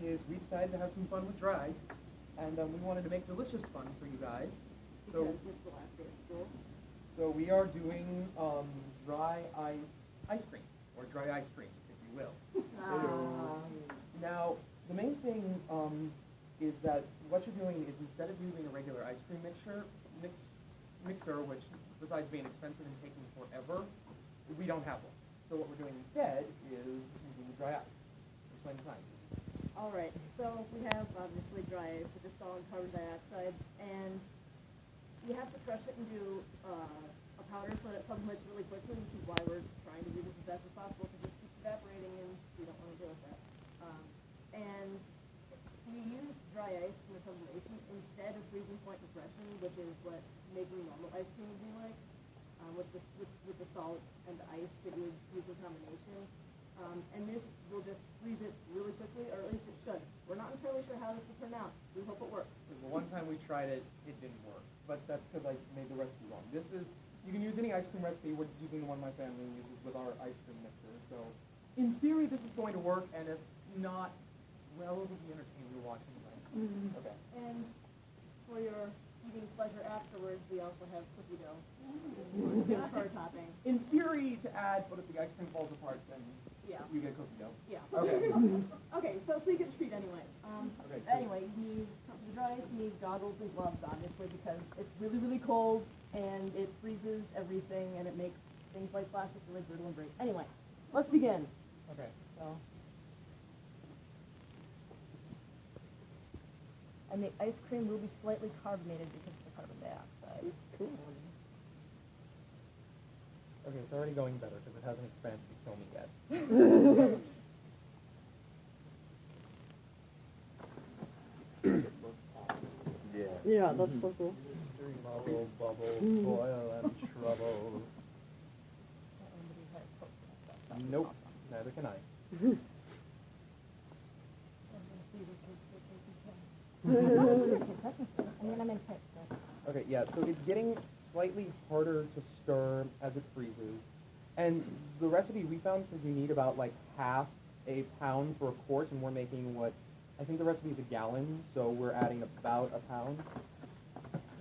is we decided to have some fun with dry, and we wanted to make delicious fun for you guys. So, Because it's the last day of school. so we are doing dry ice cream, or dry ice cream, if you will. Now, the main thing is that what you're doing is instead of using a regular ice cream mixer, which besides being expensive and taking forever, we don't have one. So what we're doing instead is using the dry ice. Explain the science. All right, so we have obviously dry ice with the solid carbon dioxide, and you have to crush it into a powder so that it sublimate really quickly, which is why we're trying to do this as fast as possible because it keeps evaporating and we don't want to deal with that. And we use dry ice in the sublimation instead of freezing point compression, which is what making normal ice cream would be like. With the salt and the ice, it would use a combination. And this will just freeze it really quickly, or at least it should. We're not entirely sure how this will turn out. We hope it works. The one time we tried it, it didn't work. But that's because I made the recipe wrong. This is, you can use any ice cream recipe. We're using the one my family uses with our ice cream mixer. So in theory, this is going to work, and if not, well, it'll be entertaining to watch anyway. Mm-hmm. Okay. And for your eating pleasure afterwards, we also have cookie dough for topping. In theory, to add, but if the ice cream falls apart, then you get cookie dough. Yeah. Okay. Okay, so you get a treat anyway. Okay, cool. Anyway, you need something to dry ice, you need goggles and gloves, obviously, because it's really, really cold, and it freezes everything, and it makes things like plastic really brittle and break. Anyway, let's begin. Okay. So, and the ice cream will be slightly carbonated because of the carbon dioxide. Cool. Okay, it's already going better because it hasn't expanded to kill me yet. Yeah, that's so cool. Bubble, bubble, boil and trouble. Nope, neither can I. Okay, yeah, so it's getting slightly harder to stir as it freezes. And the recipe we found says you need about like half a pound for a quart, and we're making what, I think the recipe is a gallon, so we're adding about a pound.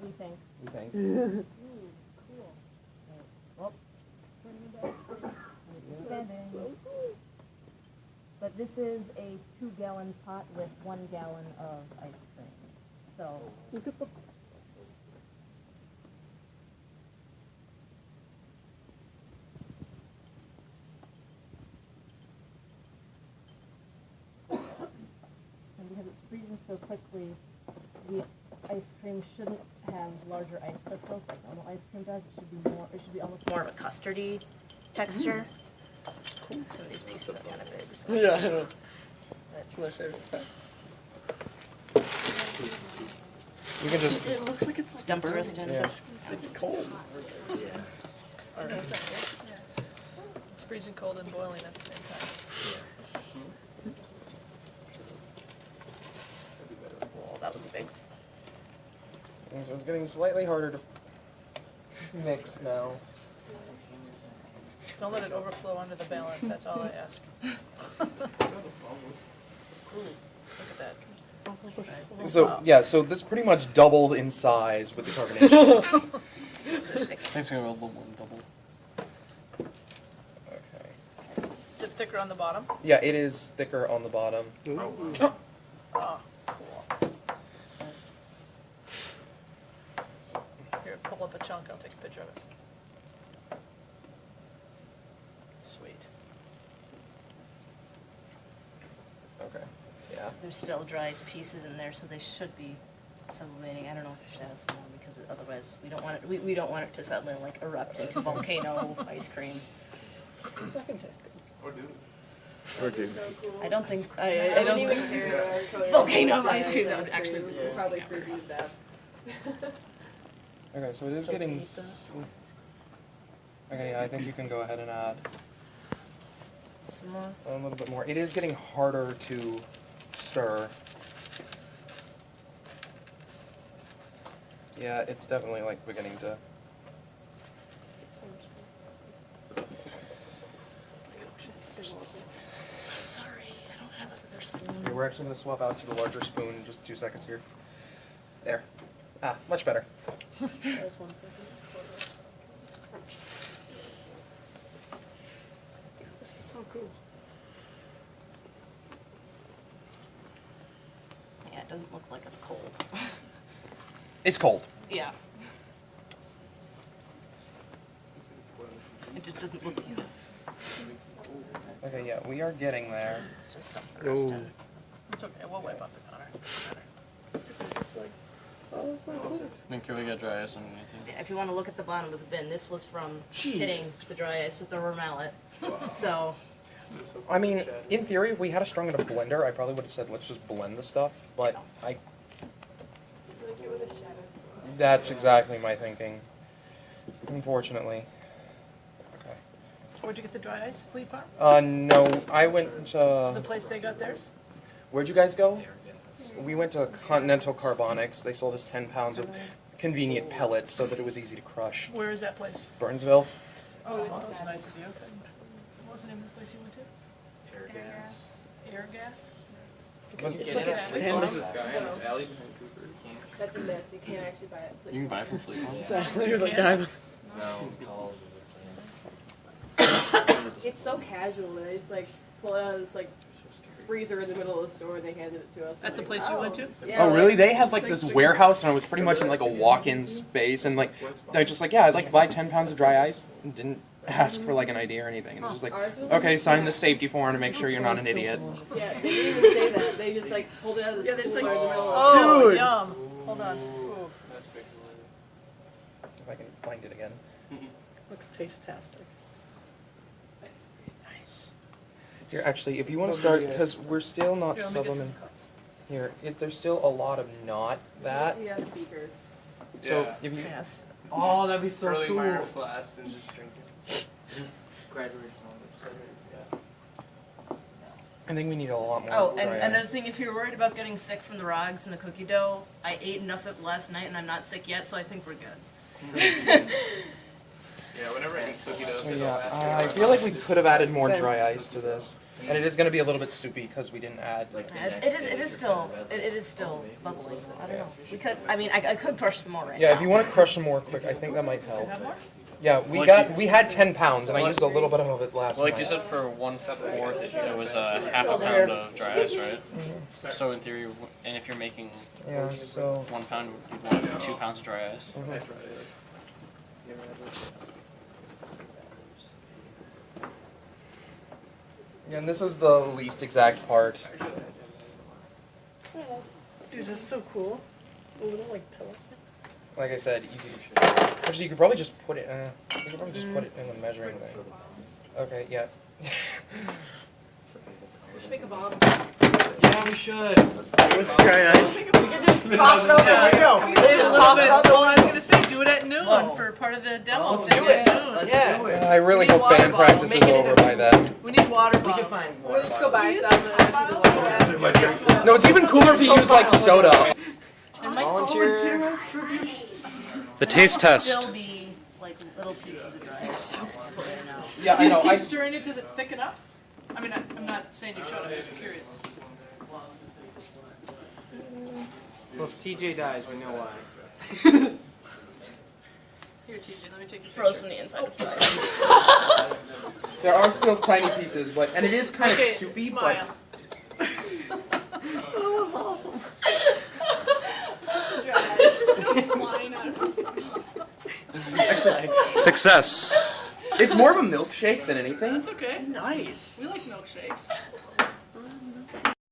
We think. We think. Ooh, cool. Well, But this is a 2-gallon pot with 1 gallon of ice cream. So Look at the and because it's freezing so quickly, the ice cream shouldn't have larger ice crystals like normal ice cream does. It should be more. It should be almost more of a custardy texture. Some of these pieces are kind of big. So. yeah, I know. That's my favorite part. you can just, It looks like it's like Dump the burning. rest in. yeah. It's cold. It's freezing cold and boiling at the same time. Oh, that was big. And so it's getting slightly harder to mix now. Don't let it overflow under the balance, that's all I ask. Ooh, look at that. So, yeah, so this pretty much doubled in size with the carbonation. Basically a little more than double. Okay. Is it thicker on the bottom? Yeah, it is thicker on the bottom. Oh, cool. Here, pull up a chunk, I'll take a picture of it. Sweet. Okay. Yeah. There's still dry pieces in there, so they should be sublimating. I don't know if I should add some more because otherwise we don't want it. We don't want it to suddenly like erupt into volcano ice cream. That can taste good. Or do. So cool. I don't think I I don't. wouldn't even hear Volcano ice cream. That would actually be probably freeze that. Okay, so it is getting. Okay, yeah, I think you can go ahead and add Some more. a little bit more. It is getting harder to stir. Yeah, it's definitely like beginning to. I'm sorry, I don't have a spoon. Here, we're actually going to swap out to the larger spoon in just 2 seconds here. There. Ah, much better. There's 1 second. This is so cool. Yeah, it doesn't look like it's cold. It's cold. Yeah. It just doesn't look cute. Okay, yeah, we are getting there. It's just stuff the rest in. It's okay, we'll wipe off the counter. It's like, oh, that's so cool. Then can we get dry ice on anything? Yeah, if you want to look at the bottom of the bin, this was from Jeez. hitting the dry ice with the rubber mallet. So, I mean, in theory, if we had a strung in a blender, I probably would have said, let's just blend the stuff, but that's exactly my thinking. Unfortunately. Okay. Where'd you get the dry ice, Fleet Farm? No, I went The to, place they got theirs? where'd you guys go? We went to Continental Carbonics. They sold us 10 pounds of convenient pellets so that it was easy to crush. Where is that place? Burnsville? Oh, that was nice of you. What was the name of the place you went to? Air gas. Air gas? But- You It's can like get a it sandwich. from this guy in this alley behind Cooper. You can't. That's a myth, you can't actually buy it. You can buy from Fleet Farm. Exactly. You're the guy. No, called. It's so casual, they just like pull it out of this like freezer in the middle of the store and they handed it to us. At the We're place like, you went to? Yeah, Oh, like- really? They had like this warehouse, and I was pretty much in like a walk-in space, and like they're just like, yeah, I'd like to buy 10 pounds of dry ice, and didn't ask for like an ID or anything. And it was just like, Ours was okay, like- sign the safety form to make sure you're not an idiot. Yeah, they didn't even say that. They just like pulled it out of the they're just cooler like, in the middle of oh, Dude. yum. Hold on. Ooh. That's big. If I can find it again. Looks taste-tastic. Nice. Here, actually, if you want to start, because we're still not Here, let me get some supplement. cups. Here, there's still a lot of not that. Yeah, the beakers. So Yeah. if you, yes. Oh, that'd be so Early cool. minor flask and just drink it. Graduate yeah. I think we need a lot more. Oh, and dry another ice. thing, if you're worried about getting sick from the rogs and the cookie dough, I ate enough of it last night and I'm not sick yet, so I think we're good. Yeah, whenever I eat cookie dough, So, it'll yeah, last I feel like we could have added more dry ice to this, and it is going to be a little bit soupy because we didn't add. Yeah, it is still bubbly. I don't know. We could, I mean, I could crush some more right now. Yeah, if you want to crush some more quick, I think that might help. Have more? Yeah, we had 10 pounds, and I used a little bit of it last Well, like night. you said, for 1/4, it was half a pound of dry ice, right? So in theory, and if you're making Yeah, so 1 pound, you'd want 2 pounds of dry ice. yeah, and this is the least exact part. Dude, that's so cool. A little like pillow. Like I said, easy to. Actually, you could probably just put it. You could probably just put it in the measuring thing. Okay, yeah. We should make a bomb. Yeah, we should. With dry ice. We could just toss it out the window. Well, I was gonna say, do it at noon for part of the demo. Let's Do do it it. at noon. Yeah. I really We need hope water band bottles. practice is Make it over by then. We need water We bottles. can find We'll water just go buy bottles. some and then do the water. No, it's even cooler if you use like soda. There might Volunteer. The taste still test. be like little pieces of dry ice. Yeah, I know. Keep stirring it. Does it thicken up? I mean, I'm not saying you should. I'm just curious. Well, if TJ dies, we know why. Here, TJ, let me take a Frozen picture. the inside of dry ice. There are still tiny pieces, but and it is kind Okay, of soupy, smile. but success. It's more of a milkshake than anything. That's okay. Nice. We like milkshakes.